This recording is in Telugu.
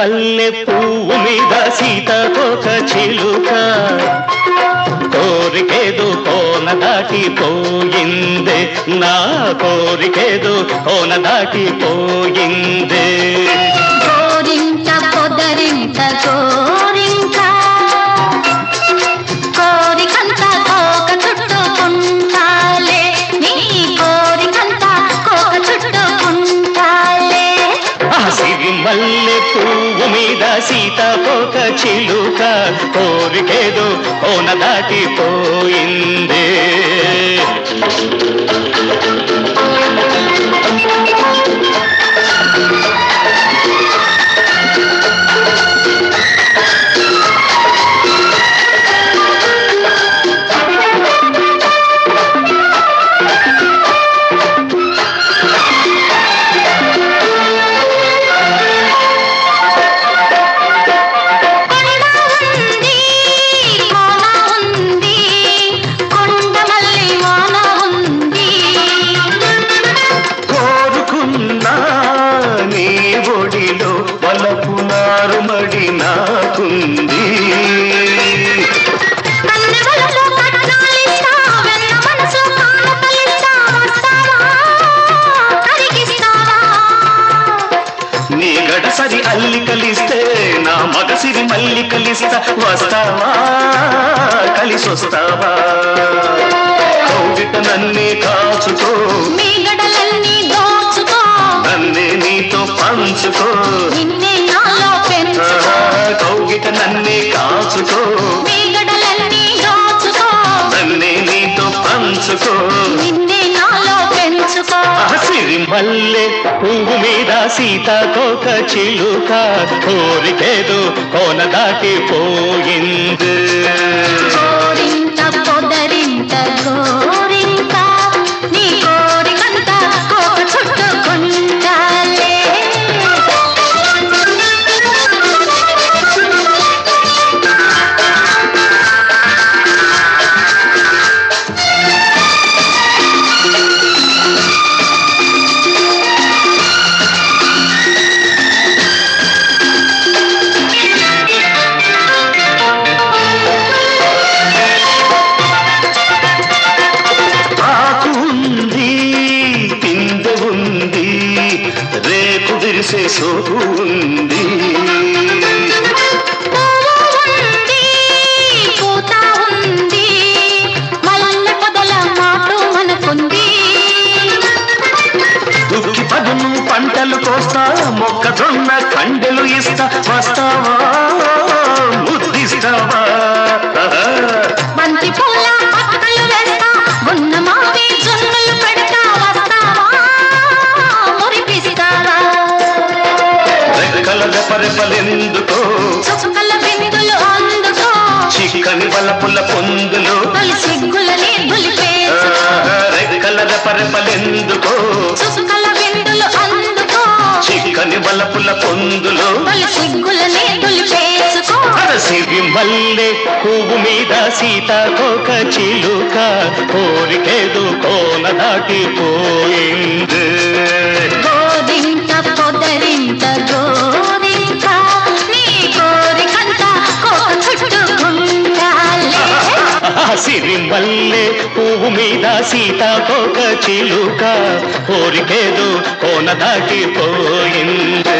సిరిమల్లె పువ్వు మీద సీతాకోక చిలుక కోరికేదో కోన దాటిపోయిందే నా కోరికేదో కోన దాటిపోయిందే కోరింట పొదరింట కోరింక కోరికంత కోక చుట్టుకుంటాలే నీ కోరికంత కోక చుట్టుకుంటాలే సిరిమల్లె పువ్వు మీద సీతాకోక చిలుక కోరికేదో కోన దాటిపోయిందే వలపునారుమడి నాకుంది నీ గడసరి అల్లికలిస్తే నా మగసిరి మల్లికలిస్తా వస్తావా కలిసొస్తావా కౌగిట నన్నే కాచుకో మీ గడలన్నీ దోచుకో నన్నే నీతో పంచుకో నిన్నే నాలో పెంచుకో కౌగిట నన్నే కాచుకో మీ గడలన్నీ దోచుకో నన్నే నీతో పంచుకో నిన్నే నాలో పెంచుకో సిరిమల్లె పువ్వు మీద సీతాకోక చిలుక కోరికేదో కోన దాటిపోయింది కోరింట పొదరింట కోరింక నీ కోరికంత కోక చుట్టుకుంటాలే రేపు విరిసే సోకు ఉంది పూత ఉంది మల్లె పొదల మాటు మనకుంది దుక్కి పదును పంటలు కోస్తా మొక్కజొన్న కండెలు ఇస్తా వస్తావా ముద్దిస్తావా బంతి పూల పక్కలు వేస్తా గున్న మావి జొన్నలు పెడతా వస్తావా మురిపిస్తావా రెక్కల రెపరెపలెందుకో చుక్కల బిందులు అందుకో చిక్కని బలపుల పొందులు తొలి సిగ్గులని దులిపేసుకో రెక్కల రెపరెపలెందుకో చుక్కల బిందులు అందుకో చిక్కని బలపుల పొందులు తొలి సిగ్గులని దులిపేసుకో సిరిమల్లె పువ్వు మీద సీతాకోక చిలుక కోరికేదో కోన దాటిపోయింది గోరింట పొదరింట గోరింక నీ కోరికంత కోక చుట్టుకుంటాలే సిరిమల్లె పువ్వు మీద సీతాకోక చిలుక కోరికేదో కోన దాటిపోయింది